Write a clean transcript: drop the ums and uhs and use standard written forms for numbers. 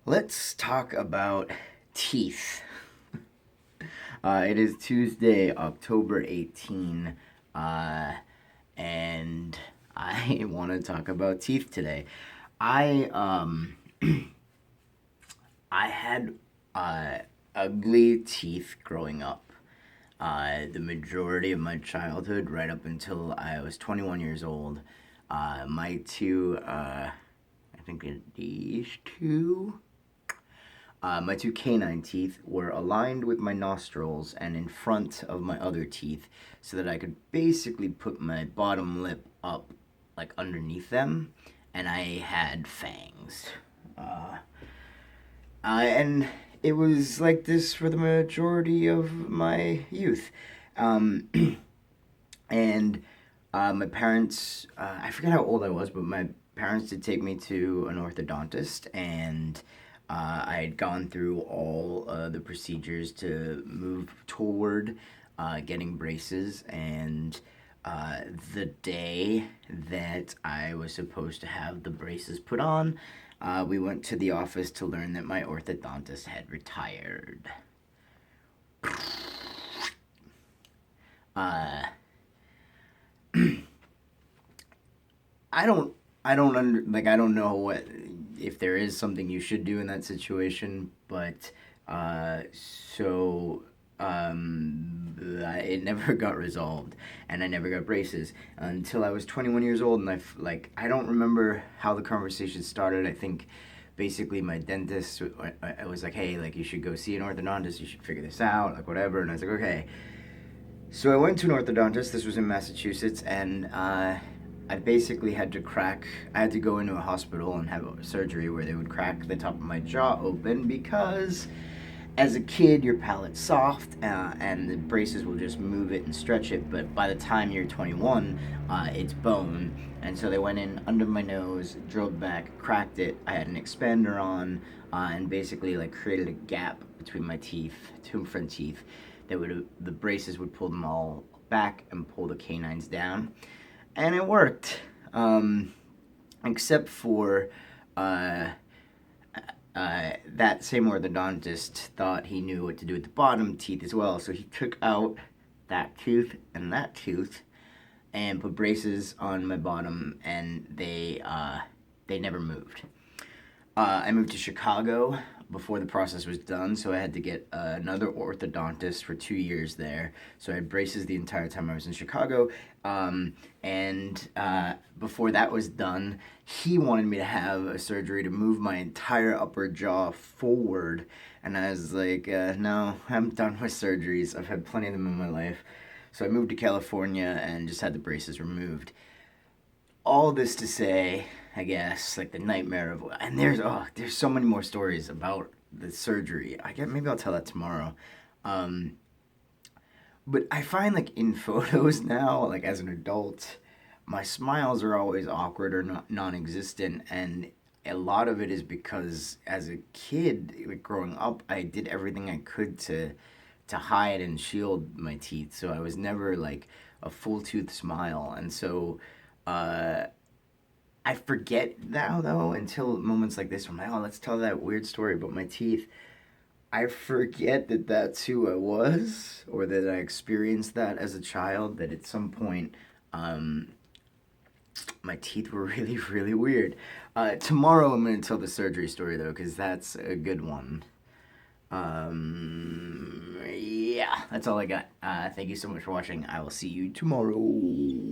Let's talk about teeth. It is Tuesday, October 18, uh, and I want to talk about teeth today. I I had ugly teeth growing up. The majority of my childhood, right up until I was 21 years old, my two, I think these two my two canine teeth were aligned with my nostrils and in front of my other teeth so that I could basically put my bottom lip up, like underneath them, and I had fangs. Uh, and it was like this for the majority of my youth. Um, and my parents, I forget how old I was, but my parents did take me to an orthodontist, and I had gone through all the procedures to move toward getting braces. And the day that I was supposed to have the braces put on, we went to the office to learn that my orthodontist had retired. Uh, I don't I don't know what if there is something you should do in that situation, but uh so it never got resolved, and I never got braces until I was 21 years old. And I don't remember how the conversation started. I think basically my dentist I was like, hey, like, you should go see an orthodontist, you should figure this out, like, whatever. And I was like, okay. So I went to an orthodontist. This was in Massachusetts, and I basically had to crack. I had to go into a hospital and have a surgery where they would crack the top of my jaw open because, as a kid, your palate's soft, and the braces will just move it and stretch it. But by the time you're 21, it's bone, and so they went in under my nose, drilled back, cracked it. I had an expander on, and basically like created a gap between my teeth, two front teeth. The braces would pull them all back and pull the canines down, and it worked. Um, Except for uh, that same orthodontist thought he knew what to do with the bottom teeth as well, so he took out that tooth and that tooth and put braces on my bottom, and they never moved. I moved to Chicago before the process was done, so I had to get another orthodontist for 2 years there. So I had braces the entire time I was in Chicago. And before that was done, he wanted me to have a surgery to move my entire upper jaw forward. And I was like, no, I'm done with surgeries. I've had plenty of them in my life. So I moved to California and just had the braces removed. All this to say, I guess, like the nightmare of, and there's so many more stories about the surgery. I guess maybe I'll tell that tomorrow. Um, but I find, like, in photos now, like as an adult, my smiles are always awkward or not non-existent, and a lot of it is because as a kid, like growing up, I did everything I could to hide and shield my teeth, so I was never like a full tooth smile, and so. Uh, I forget now though until moments like this. Where I'm like, oh, let's tell that weird story about my teeth. I forget that that's who I was, or that I experienced that as a child. That at some point, um, my teeth were really, really weird. Tomorrow I'm going to tell the surgery story though, because that's a good one. Yeah, that's all I got. Thank you so much for watching. I will see you tomorrow.